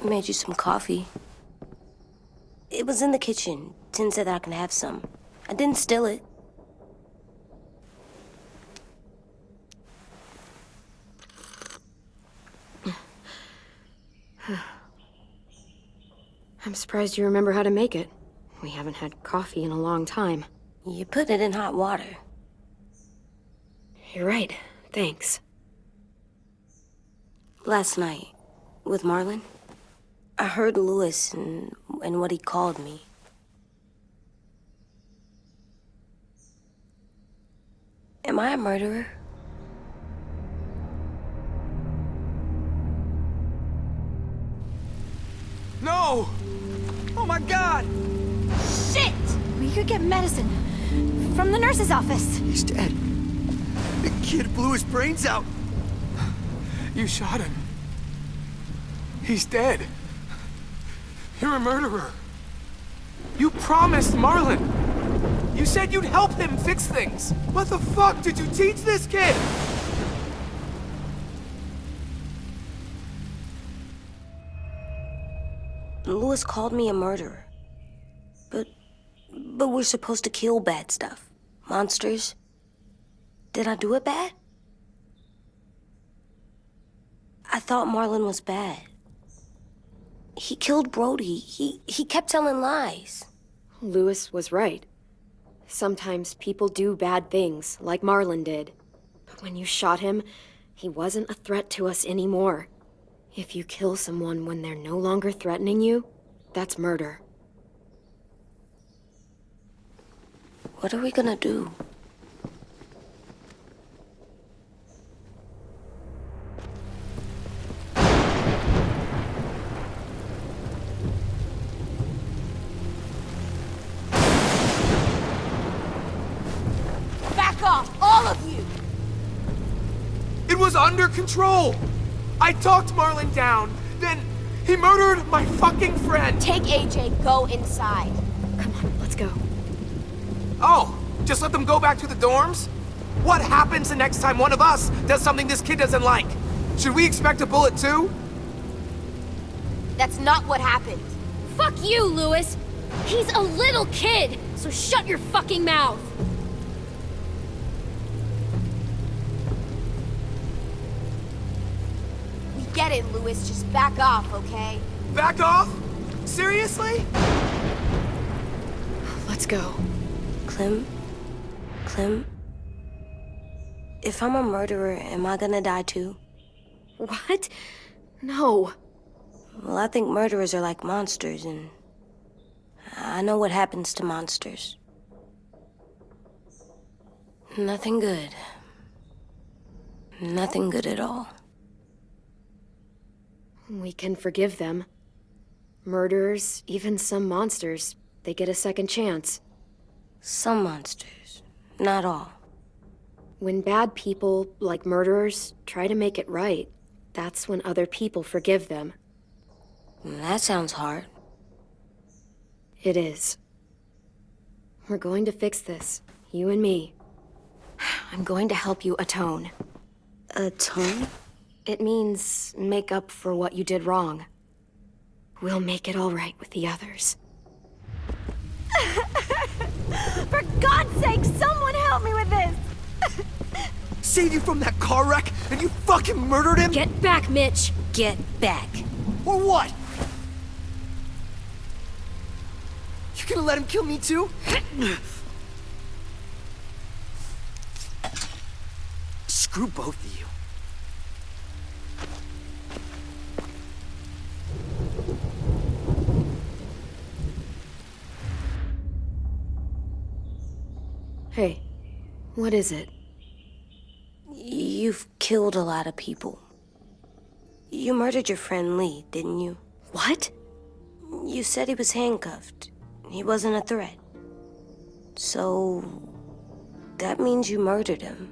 Made you some coffee. It was in the kitchen. Tin said that I can have some. I didn't steal it. I'm surprised you remember how to make it. We haven't had coffee in a long time. You put it in hot water. You're right. Thanks. Last night, with Marlon, I heard Louis and what he called me. Am I a murderer? No! Oh my God! Shit! We could get medicine from the nurse's office. He's dead. The kid blew his brains out. You shot him. He's dead. You're a murderer. You promised Marlon. You said you'd help him fix things. What the fuck did you teach this kid? Louis called me a murderer. But we're supposed to kill bad stuff. Monsters. Did I do it bad? I thought Marlon was bad. He killed Brody. He kept telling lies. Louis was right. Sometimes people do bad things, like Marlon did. But when you shot him, he wasn't a threat to us anymore. If you kill someone when they're no longer threatening you, that's murder. What are we gonna do? Back off, all of you! It was under control. I talked Marlon down. Then he murdered my fucking friend. Take AJ, go inside. Come on, let's go. Oh, just let them go back to the dorms? What happens the next time one of us does something this kid doesn't like? Should we expect a bullet too? That's not what happened. Fuck you, Louis! He's a little kid, so shut your fucking mouth! We get it, Louis. Just back off, okay? Back off? Seriously? Let's go. Clem? If I'm a murderer, am I gonna die too? What? No. Well, I think murderers are like monsters, and I know what happens to monsters. Nothing good. Nothing good at all. We can forgive them. Murderers, even some monsters, they get a second chance. Some monsters, not all. When bad people, like murderers, try to make it right, that's when other people forgive them. That sounds hard. It is. We're going to fix this, you and me. I'm going to help you atone. Atone? It means make up for what you did wrong. We'll make it all right with the others. For God's sake, someone help me with this! Saved you from that car wreck, and you fucking murdered him? Get back, Mitch! Get back. Or what? You gonna let him kill me too? Screw both of you. Hey, what is it? You've killed a lot of people. You murdered your friend Lee, didn't you? What? You said he was handcuffed. He wasn't a threat. So, that means you murdered him.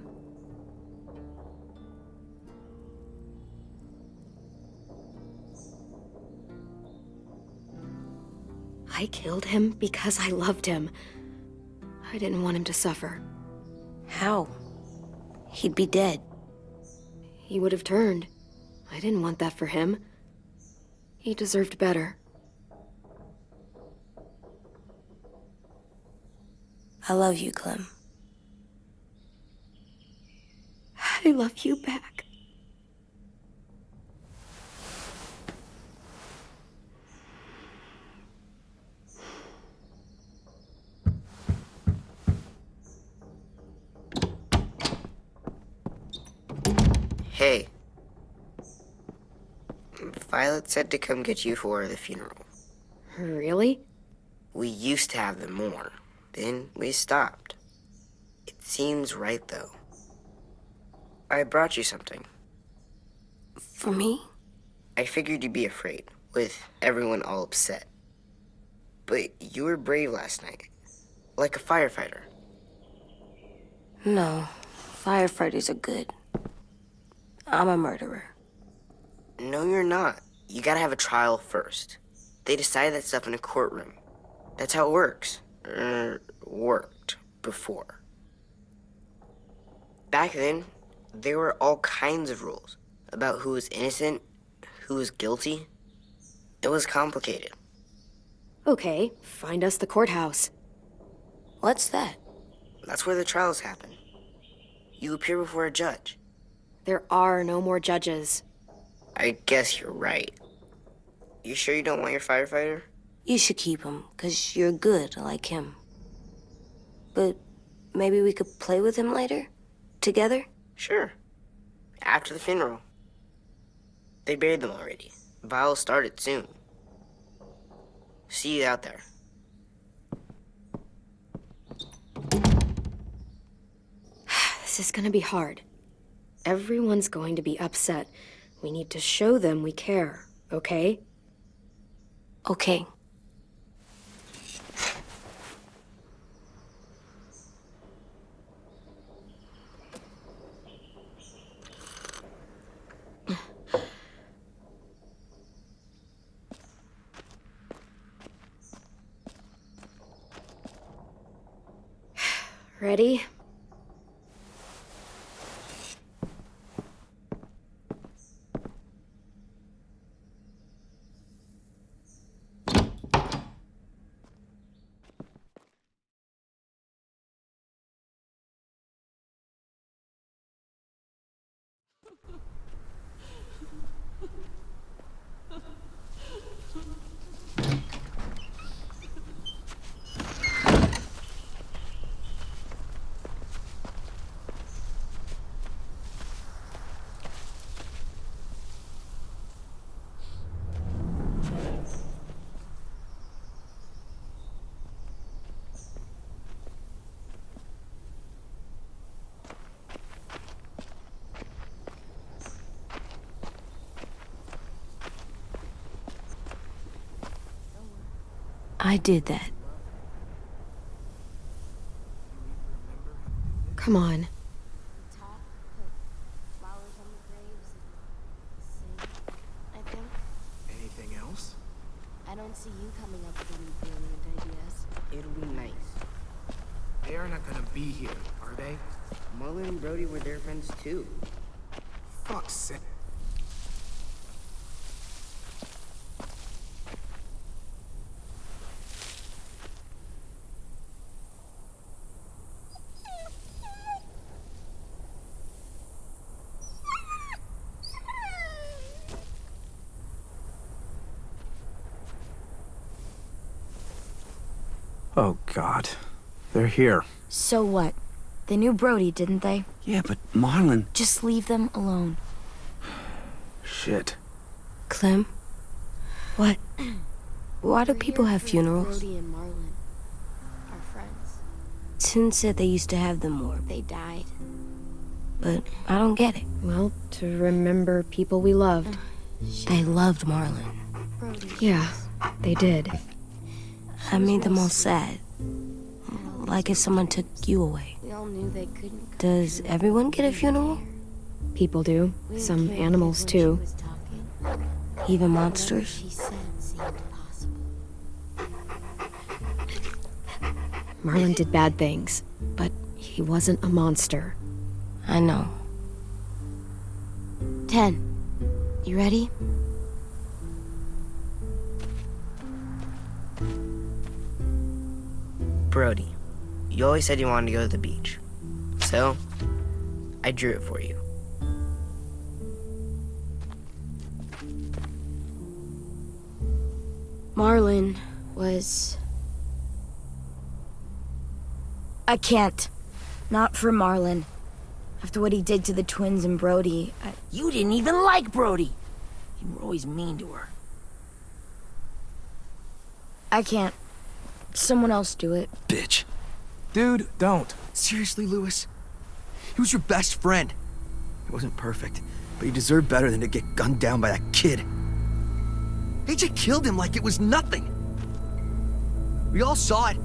I killed him because I loved him. I didn't want him to suffer. How? He'd be dead. He would have turned. I didn't want that for him. He deserved better. I love you, Clem. I love you back. Hey. Violet said to come get you for the funeral. Really? We used to have them more. Then we stopped. It seems right, though. I brought you something. For me? I figured you'd be afraid, with everyone all upset. But you were brave last night. Like a firefighter. No. Firefighters are good. I'm a murderer. No, you're not. You gotta have a trial first. They decide that stuff in a courtroom. That's how it works. Worked before. Back then, there were all kinds of rules about who was innocent, who was guilty. It was complicated. Okay, find us the courthouse. What's that? That's where the trials happen. You appear before a judge. There are no more judges. I guess you're right. You sure you don't want your firefighter? You should keep him, 'cause you're good like him. But maybe we could play with him later? Together? Sure. After the funeral. They buried them already. Vile'll start it soon. See you out there. This is gonna be hard. Everyone's going to be upset. We need to show them we care, okay? Okay. Ready? I did that. Come on. Talk, put flowers on the graves, and sing, I think. Anything else? I don't see you coming up with any brilliant ideas. It'll be nice. They are not gonna be here, are they? Marlon and Brody were their friends too. Fuck's sake. Oh, God. They're here. So what? They knew Brody, didn't they? Yeah, but Marlon... Just leave them alone. Shit. Clem? What? Why do people have funerals? Brody and Marlon, our friends. Tin said they used to have them more, They died. but I don't get it. Well, to remember people we loved. They loved Marlon. Brody. Yeah, they did. I made them all sad. Like if someone took you away. We all knew they couldn't. Does everyone get a funeral? People do. We didn't Some care animals, when she too. was talking. Even Whatever monsters? she said seemed possible. Marlon did bad things, but he wasn't a monster. I know. 10. You ready? Brody, you always said you wanted to go to the beach. So, I drew it for you. Marlon was... I can't. Not for Marlon. After what he did to the twins and Brody, You didn't even like Brody. You were always mean to her. I can't. Someone else do it. Bitch. Dude, don't. Seriously, Lewis? He was your best friend. He wasn't perfect, but he deserved better than to get gunned down by that kid. AJ killed him like it was nothing. We all saw it,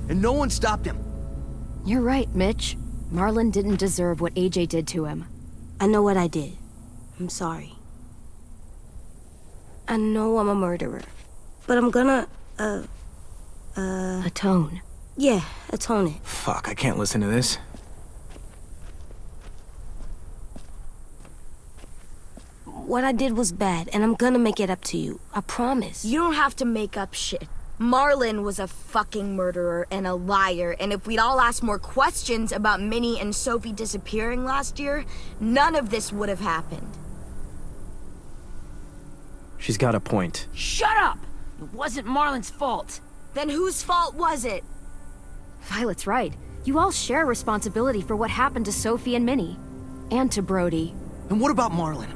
and no one stopped him. You're right, Mitch. Marlon didn't deserve what AJ did to him. I know what I did. I'm sorry. I know I'm a murderer. But I'm gonna, Atone. yeah, atone it. Fuck, I can't listen to this. What I did was bad, and I'm gonna make it up to you. I promise. You don't have to make up shit. Marlon was a fucking murderer and a liar, and if we'd all asked more questions about Minnie and Sophie disappearing last year, none of this would have happened. She's got a point. Shut up! It wasn't Marlon's fault. Then whose fault was it? Violet's right. You all share responsibility for what happened to Sophie and Minnie. And to Brody. And what about Marlon?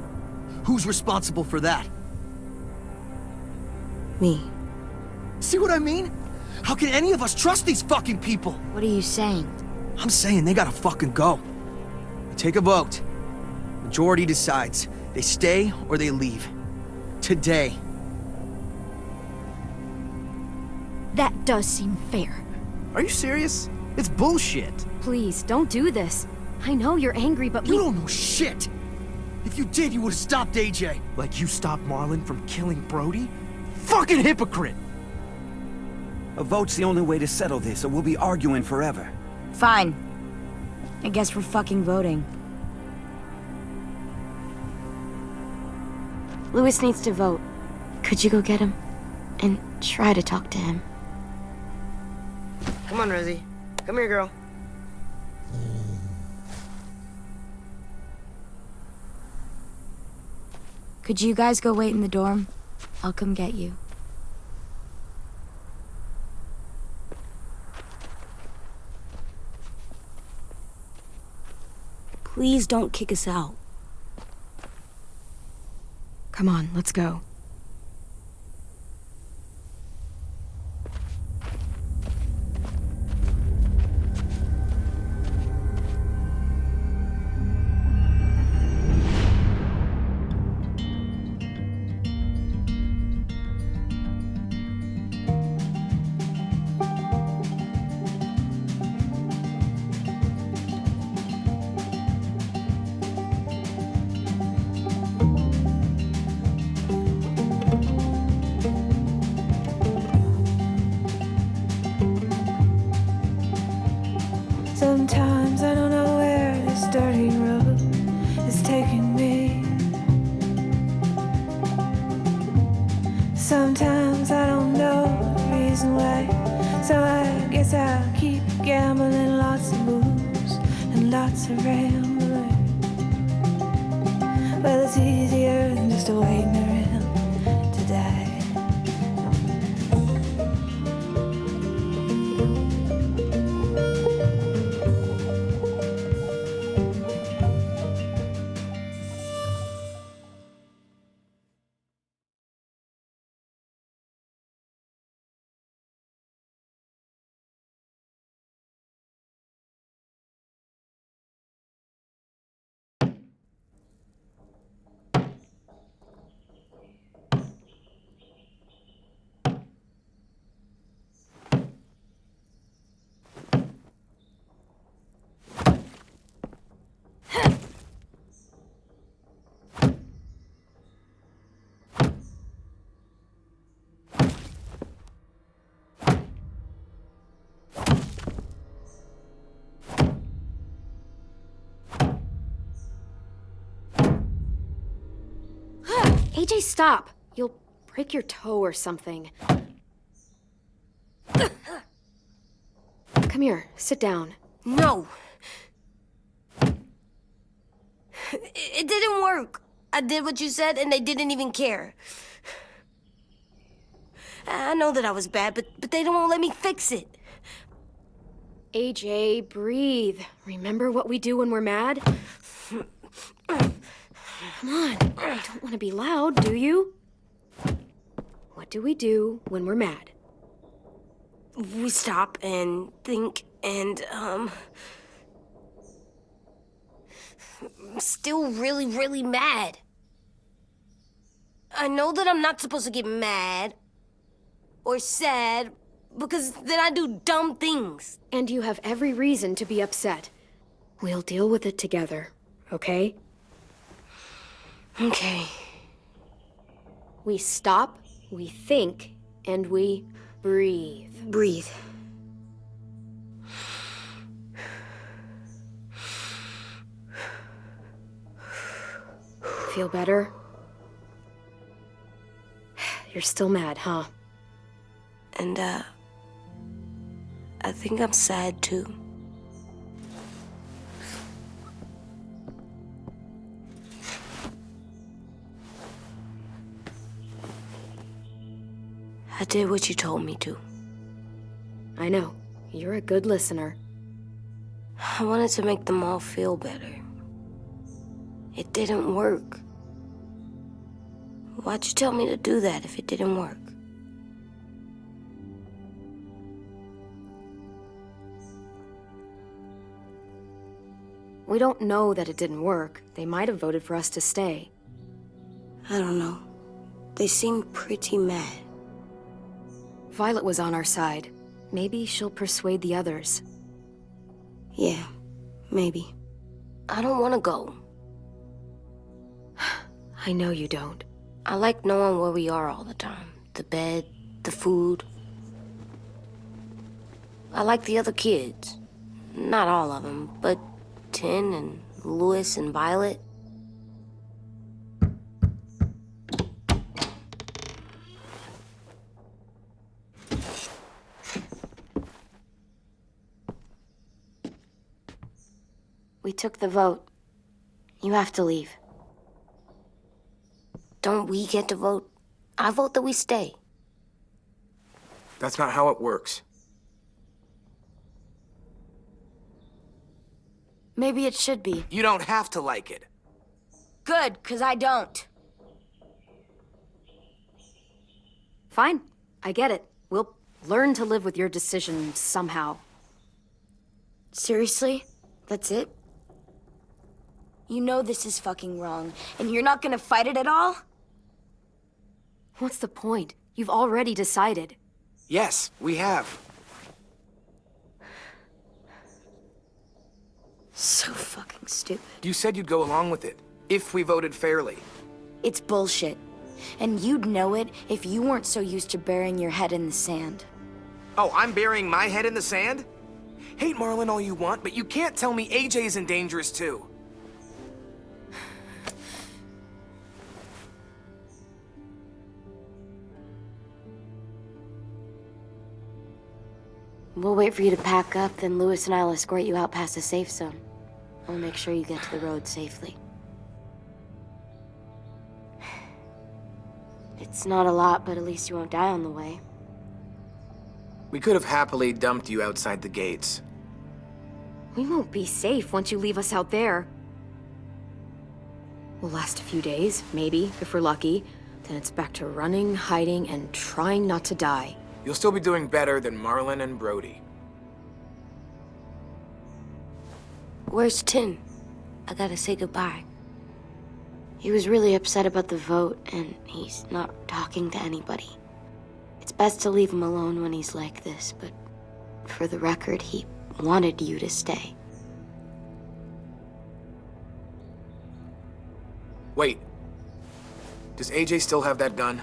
Who's responsible for that? Me. See what I mean? How can any of us trust these fucking people? What are you saying? I'm saying they gotta fucking go. We take a vote. Majority decides. They stay or they leave. Today. That does seem fair. Are you serious? It's bullshit. Please, don't do this. I know you're angry, but You don't know shit! If you did, you would've stopped AJ. Like you stopped Marlon from killing Brody? Fucking hypocrite! A vote's the only way to settle this, or we'll be arguing forever. Fine. I guess we're fucking voting. Lewis needs to vote. Could you go get him? And try to talk to him. Come on, Rosie. Come here, girl. Could you guys go wait in the dorm? I'll come get you. Please don't kick us out. come on, let's go. Sometimes I don't know where this dirty road is taking me. Sometimes I don't know the reason why. So I guess I'll keep gambling, lots of moves and lots of rambling. Well, it's easier than just waiting around to die. AJ, stop. You'll break your toe or something. Come here, sit down. No. It didn't work. I did what you said, and they didn't even care. I know that I was bad, but they don't let me fix it. AJ, breathe. Remember what we do when we're mad? Come on, you don't want to be loud, do you? What do we do when we're mad? We stop and think and, I'm still really, really mad. I know that I'm not supposed to get mad or sad because then I do dumb things. And you have every reason to be upset. We'll deal with it together, okay? Okay. We stop, we think, and we breathe. Breathe. Feel better? You're still mad, huh? And, I think I'm sad too. I did what you told me to. I know. You're a good listener. I wanted to make them all feel better. It didn't work. Why'd you tell me to do that if it didn't work? We don't know that it didn't work. They might have voted for us to stay. I don't know. They seemed pretty mad. Violet was on our side. Maybe she'll persuade the others. Yeah, maybe. I don't want to go. I know you don't. I like knowing where we are all the time. The bed, the food. I like the other kids. Not all of them, but Tin and Louis and Violet. We took the vote. You have to leave. Don't we get to vote? I vote that we stay. That's not how it works. Maybe it should be. You don't have to like it. Good, 'cause I don't. Fine. I get it. We'll learn to live with your decision somehow. Seriously? That's it? You know this is fucking wrong, and you're not gonna fight it at all? What's the point? You've already decided. Yes, we have. So fucking stupid. You said you'd go along with it, if we voted fairly. It's bullshit. And you'd know it if you weren't so used to burying your head in the sand. Oh, I'm burying my head in the sand? Hate Marlin all you want, but you can't tell me AJ's in dangerous too. We'll wait for you to pack up, then Louis and I'll escort you out past the safe zone. We'll make sure you get to the road safely. It's not a lot, but at least you won't die on the way. We could have happily dumped you outside the gates. We won't be safe once you leave us out there. We'll last a few days, maybe, if we're lucky. Then it's back to running, hiding, and trying not to die. You'll still be doing better than Marlin and Brody. Where's Tin? I gotta say goodbye. He was really upset about the vote, and he's not talking to anybody. It's best to leave him alone when he's like this, but for the record, he wanted you to stay. Wait. Does AJ still have that gun?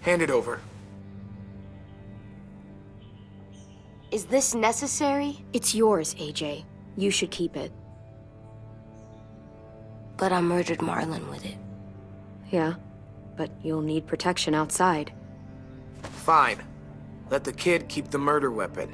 Hand it over. Is this necessary? It's yours, AJ. You should keep it. But I murdered Marlon with it. Yeah, but you'll need protection outside. Fine. Let the kid keep the murder weapon.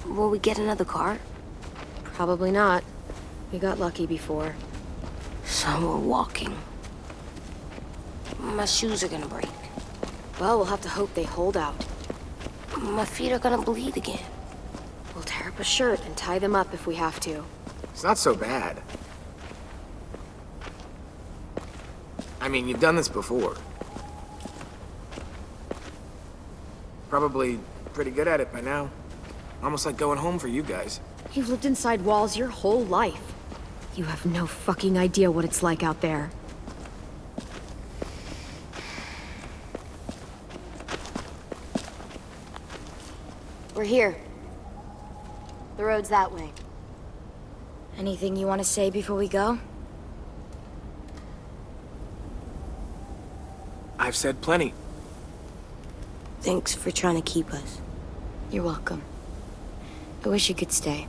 Will we get another car? Probably not. We got lucky before. So we're walking. My shoes are gonna break. Well, we'll have to hope they hold out. My feet are gonna bleed again. We'll tear up a shirt and tie them up if we have to. It's not so bad. I mean, you've done this before. Probably pretty good at it by now. Almost like going home for you guys. You've lived inside walls your whole life. You have no fucking idea what it's like out there. We're here. The road's that way. Anything you want to say before we go? I've said plenty. Thanks for trying to keep us. You're welcome. I wish you could stay.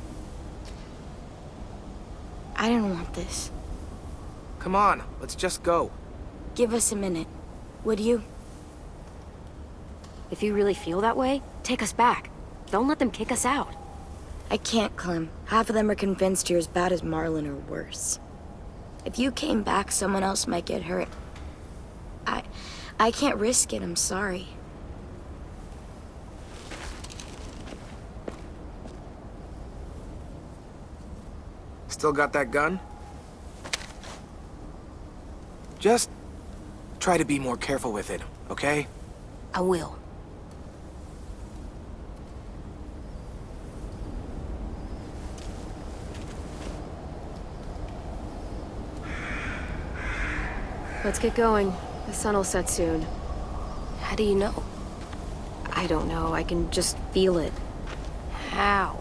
I didn't want this. Come on, let's just go. Give us a minute, would you? If you really feel that way, take us back. Don't let them kick us out. I can't, Clem. Half of them are convinced you're as bad as Marlon or worse. If you came back, someone else might get hurt. I can't risk it, I'm sorry. Still got that gun? Just try to be more careful with it, okay? I will. Let's get going. The sun will set soon. How do you know? I don't know. I can just feel it. How?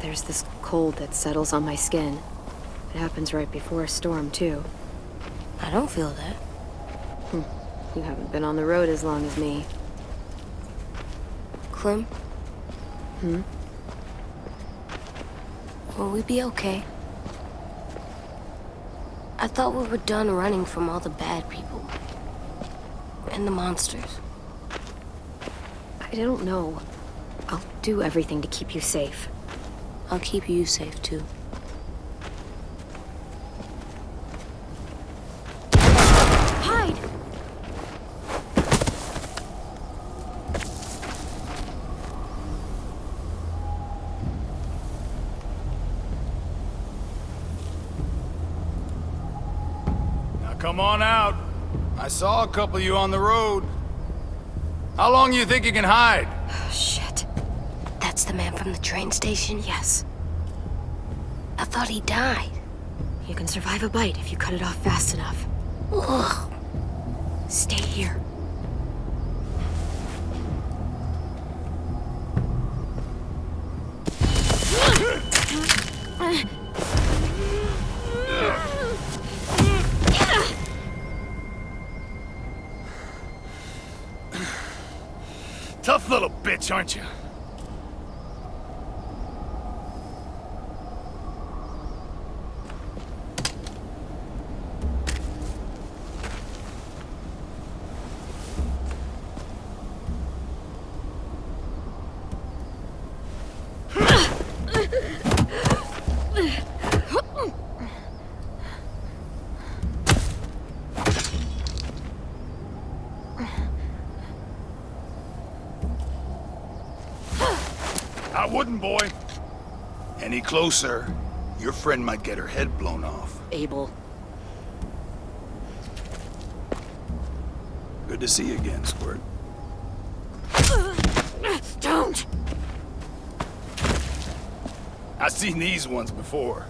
There's this cold that settles on my skin. It happens right before a storm, too. I don't feel that. You haven't been on the road as long as me. Clem? Will we be okay? I thought we were done running from all the bad people. And the monsters. I don't know. I'll do everything to keep you safe. I'll keep you safe, too. Hide! Now come on out. I saw a couple of you on the road. How long you think you can hide? Shit. That's the man from the train station? Yes. I thought he died. You can survive a bite if you cut it off fast enough. Ugh. Stay here. Tough little bitch, aren't you? I wouldn't, boy. Any closer, your friend might get her head blown off. Abel. Good to see you again, Squirt. Don't! I've seen these ones before.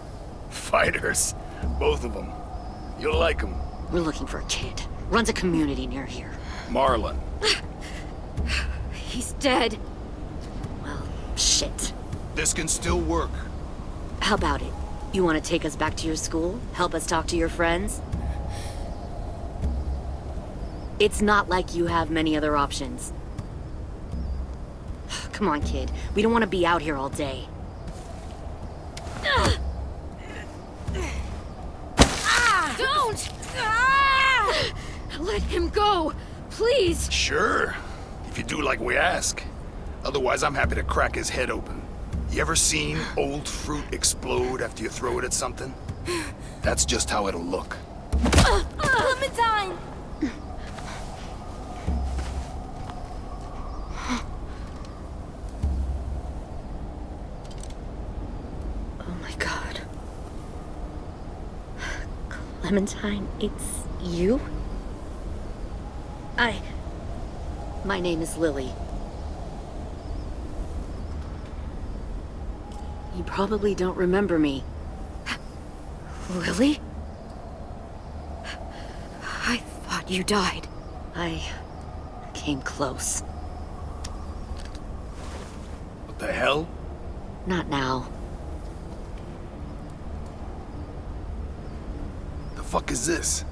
Fighters. Both of them. You'll like them. We're looking for a kid. Runs a community near here. Marlon. He's dead. Well, shit. This can still work. How about it? You want to take us back to your school? Help us talk to your friends? It's not like you have many other options. Come on, kid. We don't want to be out here all day. Don't! Let him go, please. Sure. If you do like we ask. Otherwise, I'm happy to crack his head open. You ever seen old fruit explode after you throw it at something? That's just how it'll look. Clementine! Oh my god. Clementine, it's you? My name is Lily. You probably don't remember me. Lily? I thought you died. I came close. What the hell? Not now. The fuck is this?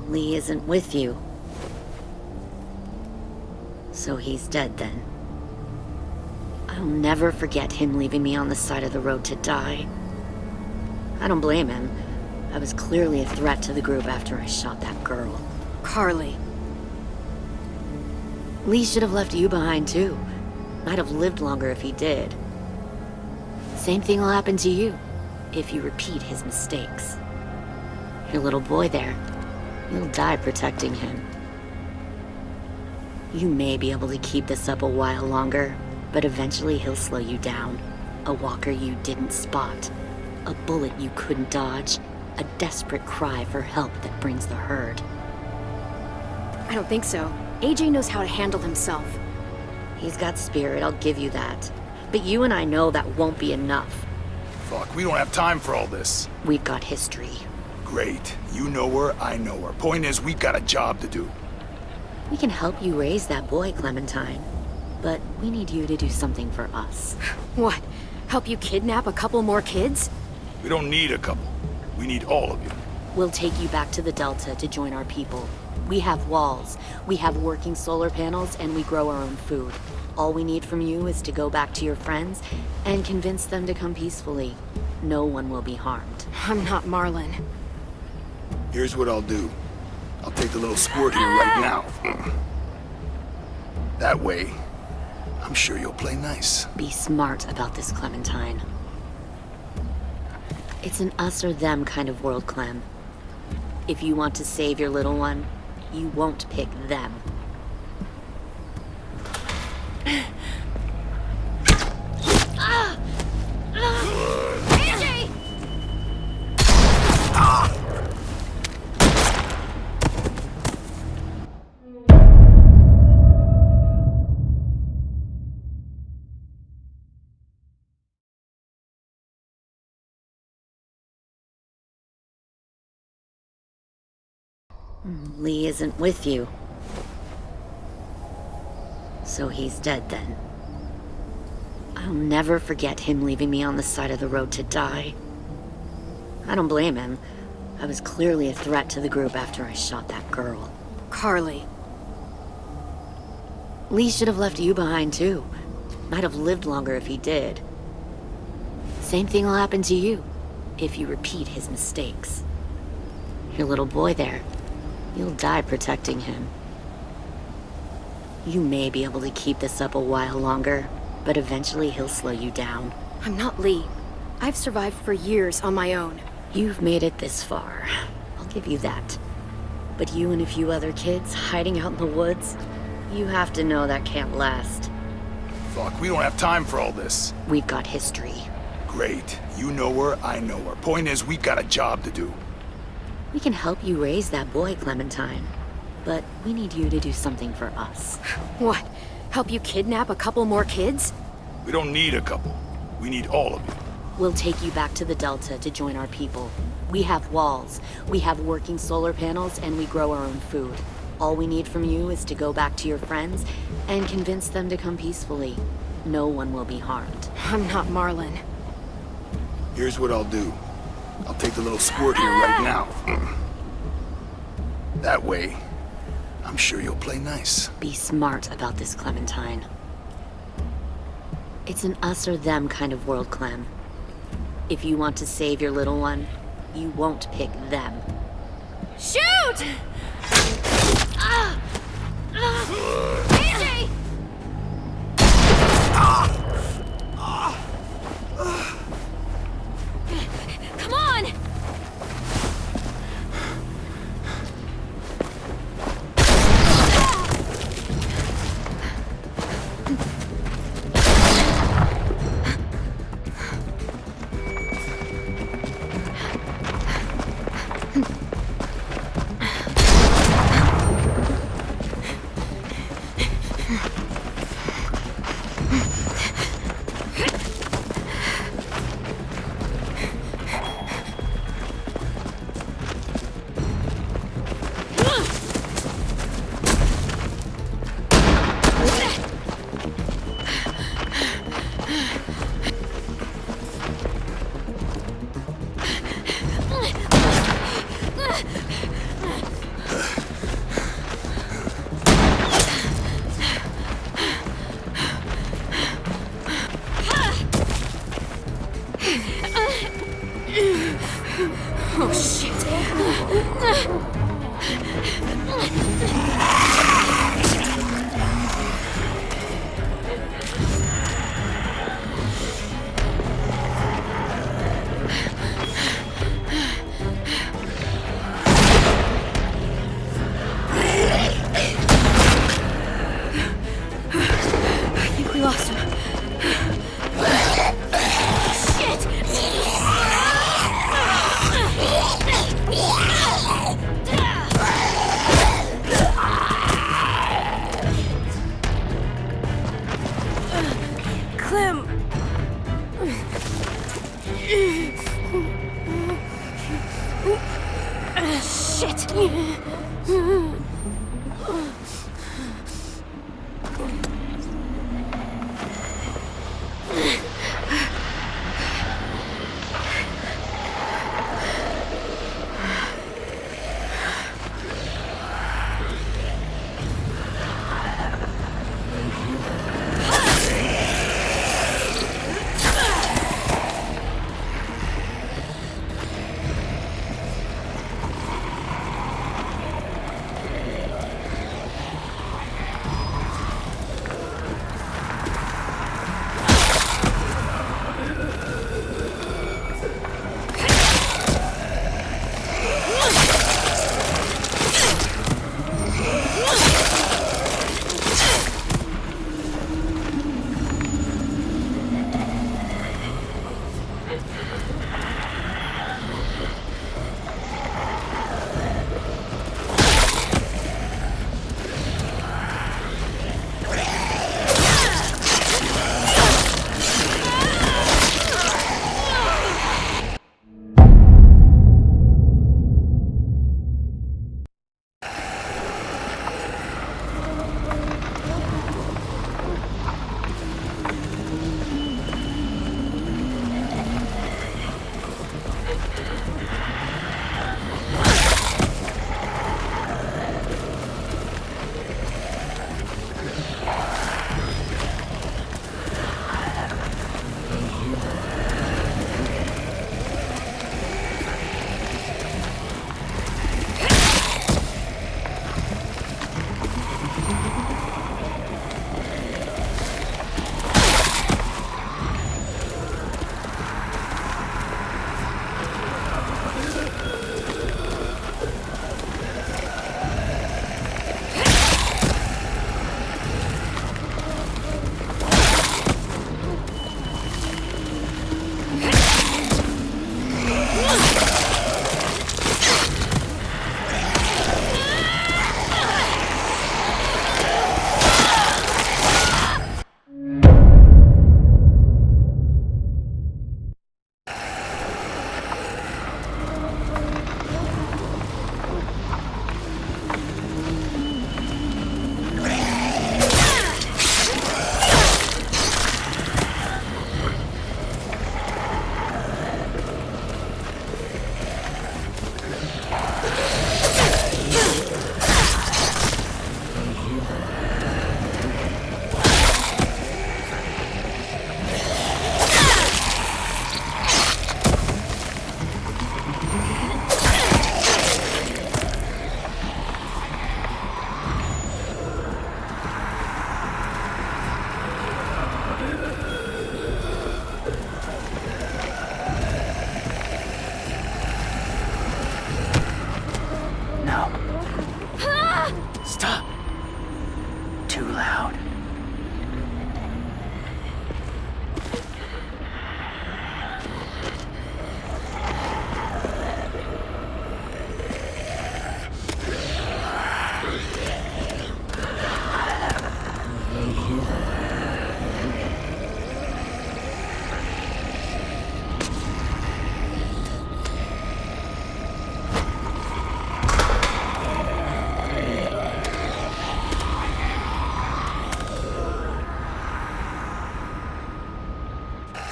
Lee isn't with you. So he's dead then. I'll never forget him leaving me on the side of the road to die. I don't blame him. I was clearly a threat to the group after I shot that girl. Carly. Lee should have left you behind too. Might have lived longer if he did. Same thing will happen to you if you repeat his mistakes. Your little boy there, you'll die protecting him. You may be able to keep this up a while longer, but eventually he'll slow you down. A walker you didn't spot. A bullet you couldn't dodge. A desperate cry for help that brings the herd. I don't think so. AJ knows how to handle himself. He's got spirit, I'll give you that. But you and I know that won't be enough. Fuck, we don't have time for all this. We've got history. Great. You know her, I know her. Point is, we've got a job to do. We can help you raise that boy, Clementine. But we need you to do something for us. What? Help you kidnap a couple more kids? We don't need a couple. We need all of you. We'll take you back to the Delta to join our people. We have walls, we have working solar panels, and we grow our own food. All we need from you is to go back to your friends and convince them to come peacefully. No one will be harmed. I'm not Marlon. Here's what I'll do. I'll take the little squirt here right now. That way, I'm sure you'll play nice. Be smart about this, Clementine. It's an us or them kind of world, Clem. If you want to save your little one, you won't pick them. AJ! Lee isn't with you. So he's dead then. I'll never forget him leaving me on the side of the road to die. I don't blame him. I was clearly a threat to the group after I shot that girl. Carly. Lee should have left you behind too. Might have lived longer if he did. Same thing will happen to you if you repeat his mistakes. Your little boy there, you'll die protecting him. You may be able to keep this up a while longer, but eventually he'll slow you down. I'm not Lee. I've survived for years on my own. You've made it this far. I'll give you that. But you and a few other kids hiding out in the woods, you have to know that can't last. Fuck, we don't have time for all this. We've got history. Great. You know her, I know her. Point is, we got a job to do. We can help you raise that boy, Clementine. But we need you to do something for us. What? Help you kidnap a couple more kids? We don't need a couple. We need all of you. We'll take you back to the Delta to join our people. We have walls, we have working solar panels, and we grow our own food. All we need from you is to go back to your friends and convince them to come peacefully. No one will be harmed. I'm not Marlin. Here's what I'll do. I'll take the little squirt here right now. That way, I'm sure you'll play nice. Be smart about this, Clementine. It's an us or them kind of world, Clem. If you want to save your little one, you won't pick them. Shoot! AJ! Come on! Oh, shit. I think we lost him. Clem! Shit!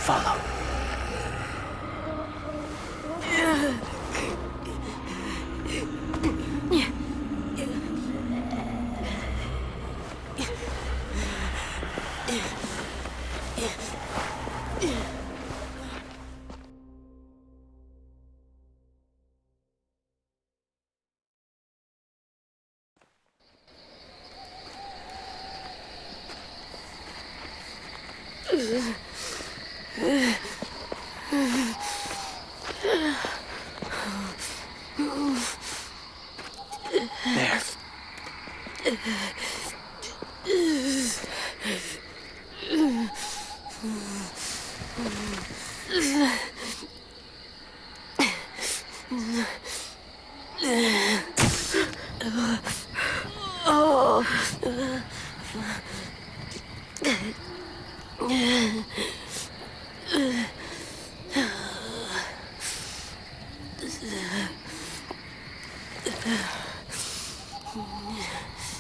Follow. There.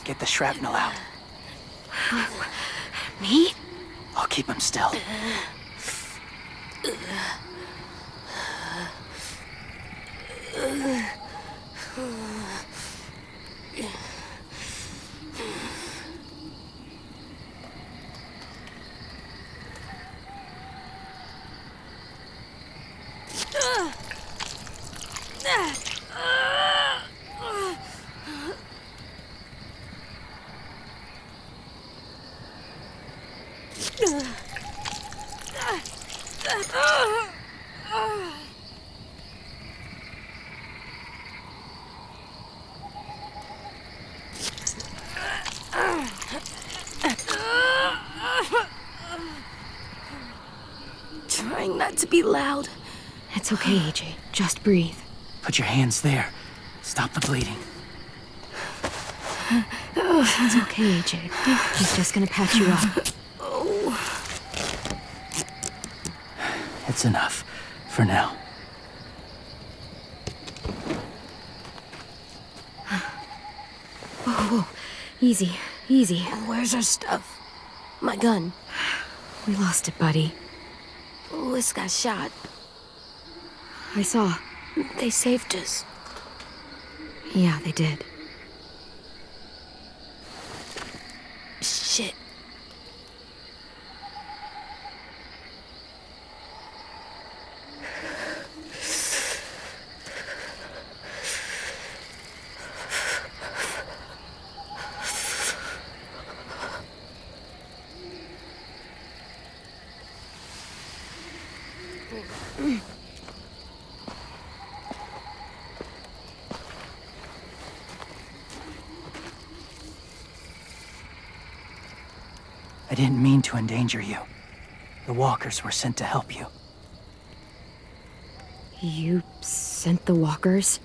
Get the shrapnel out. Me? I'll keep him still. Trying not to be loud. It's okay, AJ. Just breathe. Put your hands there. Stop the bleeding. It's okay, AJ. He's just gonna patch you up. It's enough. For now. Whoa. Easy. Easy. Where's our stuff? My gun. We lost it, buddy. Lewis got shot. I saw. They saved us. Yeah, they did. Shit. I didn't mean to endanger you. The walkers were sent to help you. You sent the walkers?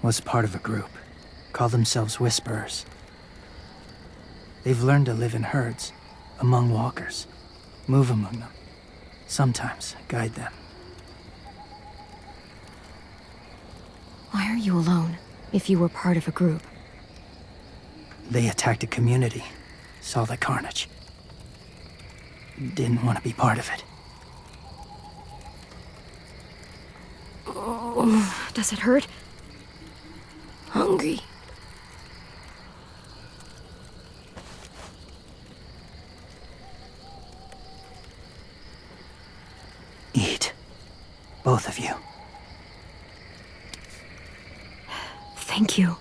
Was part of a group. Call themselves Whisperers. They've learned to live in herds, among walkers. Move among them. Sometimes guide them. Why are you alone, if you were part of a group? They attacked a community. Saw the carnage. Didn't want to be part of it. Does it hurt? Hungry. Eat. Both of you. Thank you.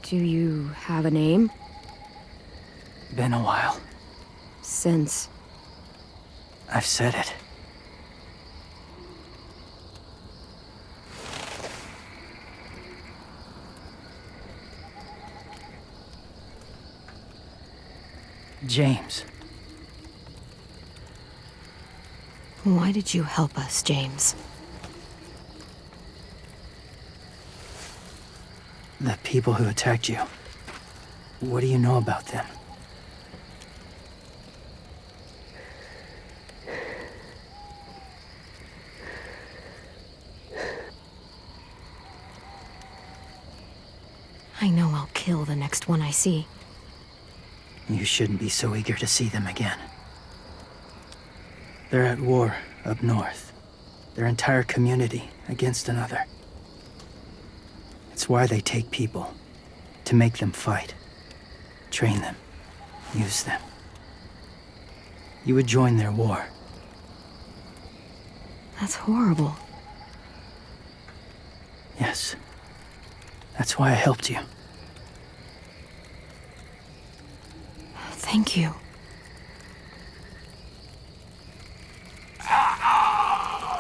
Do you have a name? Been a while. Since... I've said it. James. Why did you help us, James? The people who attacked you. What do you know about them? I know I'll kill the next one I see. You shouldn't be so eager to see them again. They're at war up north. Their entire community against another. It's why they take people. To make them fight. Train them. Use them. You would join their war. That's horrible. Yes. That's why I helped you. Thank you.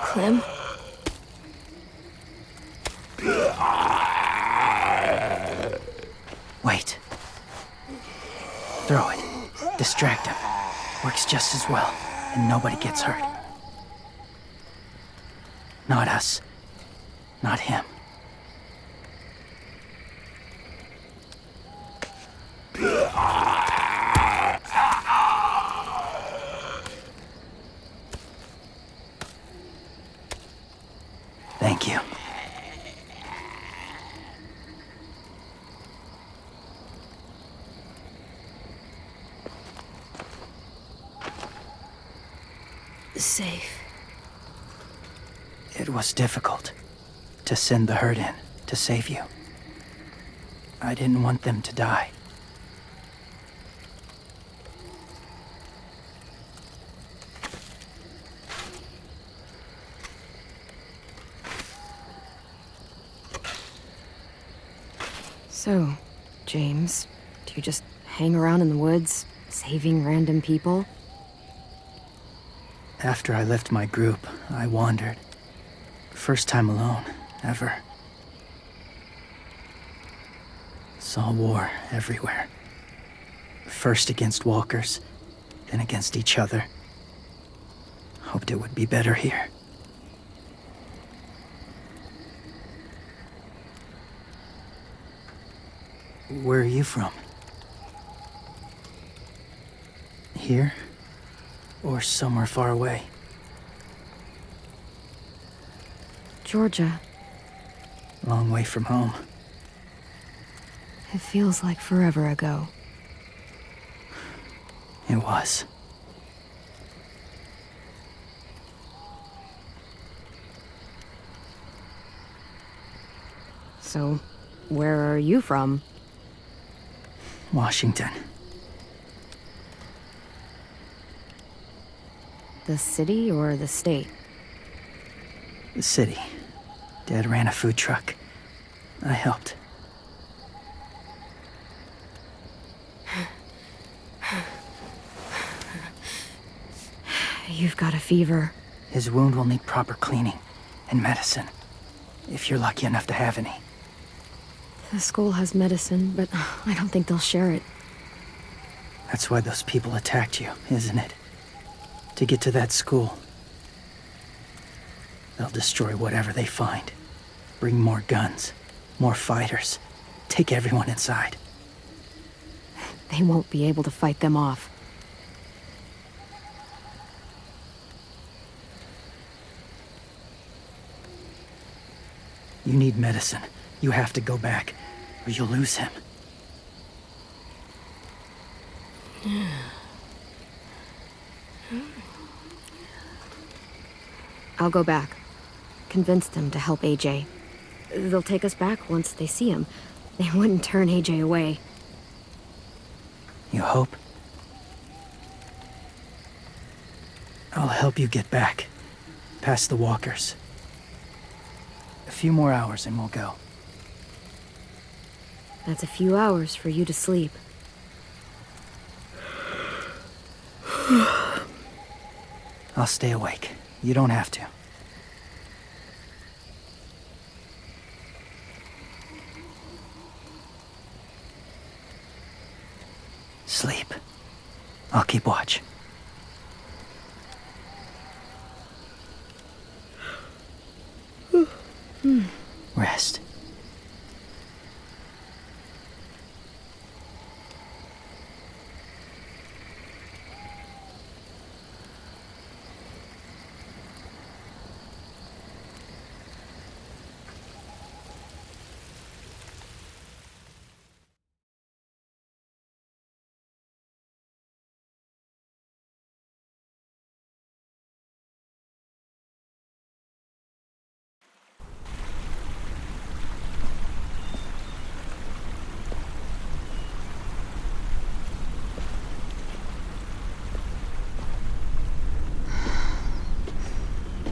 Clem? Wait. Throw it. Distract him. Works just as well, and nobody gets hurt. Not us. Not him. Thank you. Safe. It was difficult to send the herd in to save you. I didn't want them to die. So, James, do you just hang around in the woods, saving random people? After I left my group, I wandered. First time alone, ever. Saw war everywhere. First against walkers, then against each other. Hoped it would be better here. Where are you from? Here? Or somewhere far away? Georgia. Long way from home. It feels like forever ago. It was. So, where are you from? Washington. The city or the state? The city. Dad ran a food truck. I helped. You've got a fever. His wound will need proper cleaning and medicine. If you're lucky enough to have any. The school has medicine, but I don't think they'll share it. That's why those people attacked you, isn't it? To get to that school. They'll destroy whatever they find. Bring more guns, more fighters. Take everyone inside. They won't be able to fight them off. You need medicine. You have to go back, or you'll lose him. I'll go back. Convince them to help AJ. They'll take us back once they see him. They wouldn't turn AJ away. You hope? I'll help you get back. Past the walkers. A few more hours and we'll go. That's a few hours for you to sleep. I'll stay awake. You don't have to. Sleep. I'll keep watch. Rest.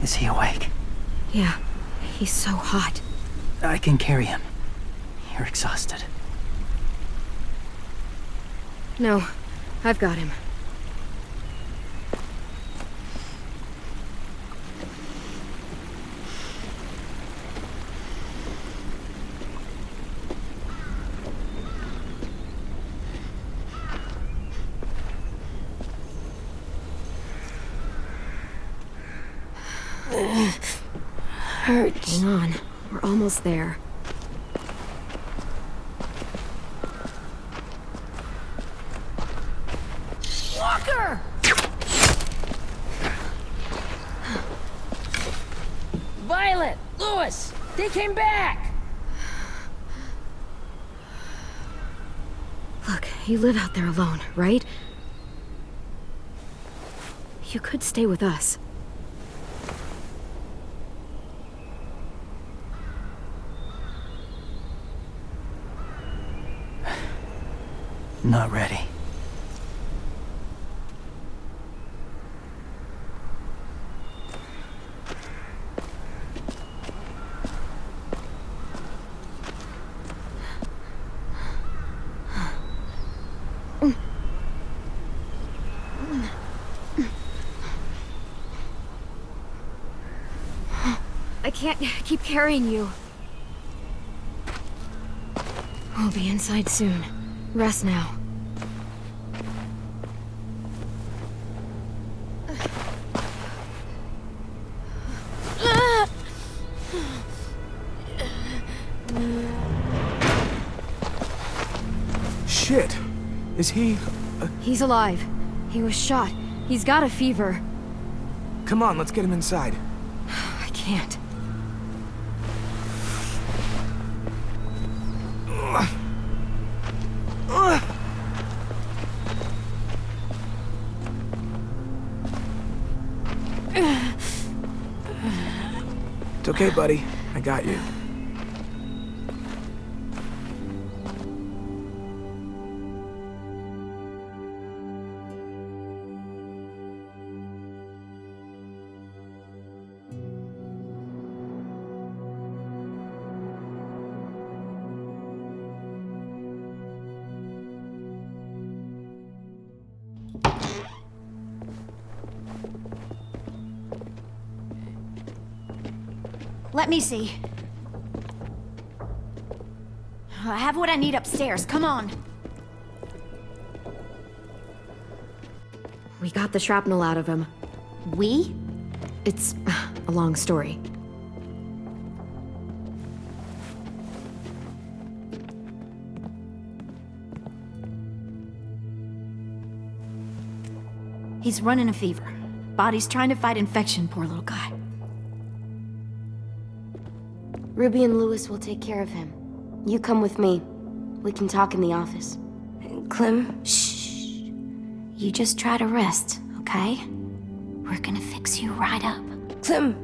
Is he awake? Yeah, he's so hot. I can carry him. You're exhausted. No, I've got him. Hurts. Hang on, we're almost there. Walker! Violet! Louis! They came back! Look, you live out there alone, right? You could stay with us. Not ready. I can't keep carrying you. We'll be inside soon. Rest now. Shit! Is he... He's alive. He was shot. He's got a fever. Come on, let's get him inside. I can't. It's okay, buddy. I got you. Let me see. I have what I need upstairs. Come on. We got the shrapnel out of him. We? It's a long story. He's running a fever. Body's trying to fight infection, poor little guy. Ruby and Louis will take care of him. You come with me. We can talk in the office. Clem, shh. You just try to rest, okay? We're gonna fix you right up. Clem!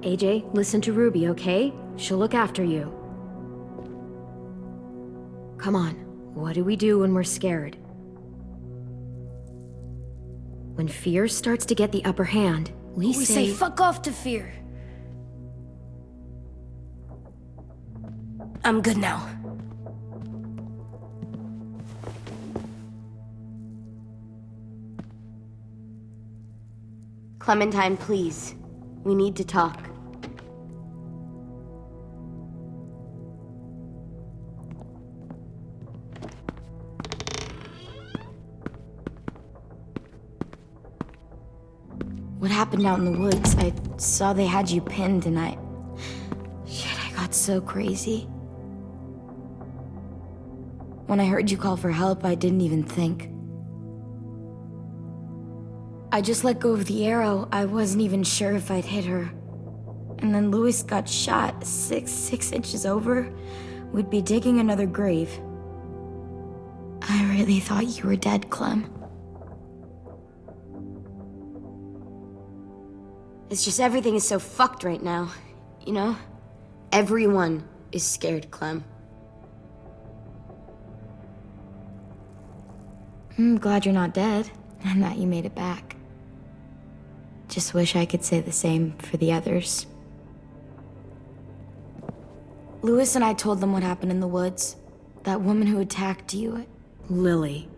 AJ, listen to Ruby, okay? She'll look after you. Come on, what do we do when we're scared? When fear starts to get the upper hand, we say fuck off to fear. I'm good now. Clementine, please. We need to talk. What happened out in the woods? I saw they had you pinned and I got so crazy. When I heard you call for help, I didn't even think. I just let go of the arrow. I wasn't even sure if I'd hit her. And then Louis got shot 6 inches over. We'd be digging another grave. I really thought you were dead, Clem. It's just everything is so fucked right now, you know? Everyone is scared, Clem. I'm glad you're not dead, and that you made it back. Just wish I could say the same for the others. Louis and I told them what happened in the woods. That woman who attacked you. Lily.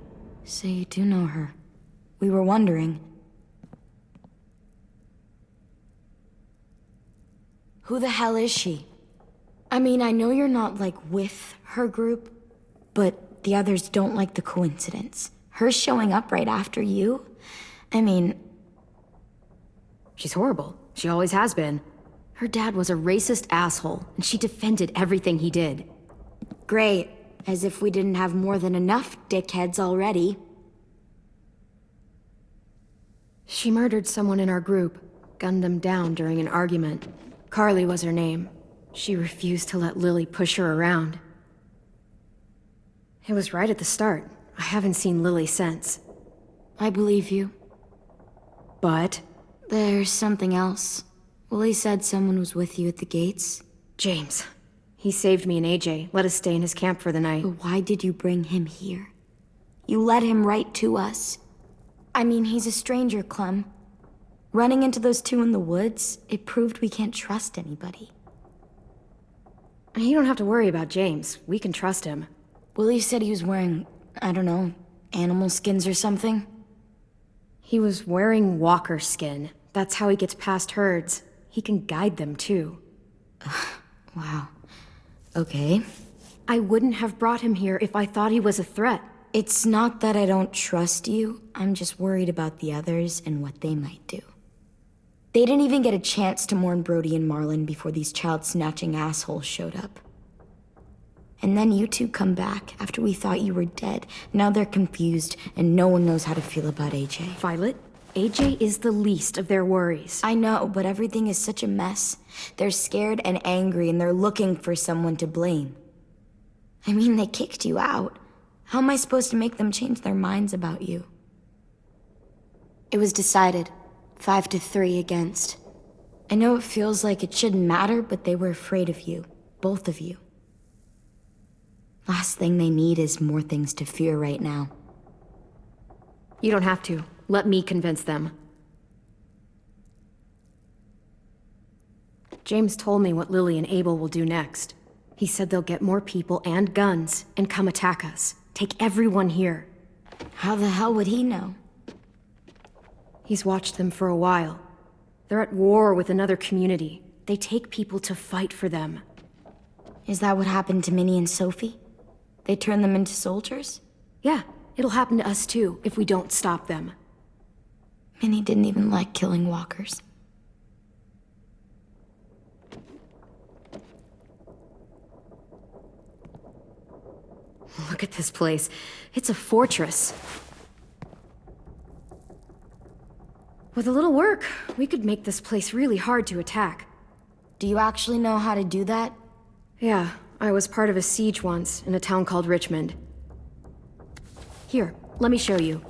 So you do know her. We were wondering. Who the hell is she? I mean, I know you're not, like, with her group, but the others don't like the coincidence. Her showing up right after you? I mean... She's horrible. She always has been. Her dad was a racist asshole, and she defended everything he did. Great. As if we didn't have more than enough dickheads already. She murdered someone in our group, gunned them down during an argument. Carly was her name. She refused to let Lily push her around. It was right at the start. I haven't seen Lily since. I believe you. But? There's something else. Willie said someone was with you at the gates. James. He saved me and AJ, let us stay in his camp for the night. But why did you bring him here? You led him right to us. I mean, he's a stranger, Clem. Running into those two in the woods, it proved we can't trust anybody. You don't have to worry about James. We can trust him. Willie said he was wearing, I don't know, animal skins or something? He was wearing walker skin. That's how he gets past herds. He can guide them, too. Wow. Okay. I wouldn't have brought him here if I thought he was a threat. It's not that I don't trust you. I'm just worried about the others and what they might do. They didn't even get a chance to mourn Brody and Marlon before these child-snatching assholes showed up. And then you two come back after we thought you were dead. Now they're confused, and no one knows how to feel about AJ. Violet, AJ is the least of their worries. I know, but everything is such a mess. They're scared and angry, and they're looking for someone to blame. I mean, they kicked you out. How am I supposed to make them change their minds about you? It was decided. 5-3 against. I know it feels like it shouldn't matter, but they were afraid of you. Both of you. Last thing they need is more things to fear right now. You don't have to. Let me convince them. James told me what Lily and Abel will do next. He said they'll get more people and guns and come attack us. Take everyone here. How the hell would he know? He's watched them for a while. They're at war with another community. They take people to fight for them. Is that what happened to Minnie and Sophie? They turned them into soldiers? Yeah, it'll happen to us too, if we don't stop them. Minnie didn't even like killing walkers. Look at this place. It's a fortress. With a little work, we could make this place really hard to attack. Do you actually know how to do that? Yeah, I was part of a siege once in a town called Richmond. Here, let me show you.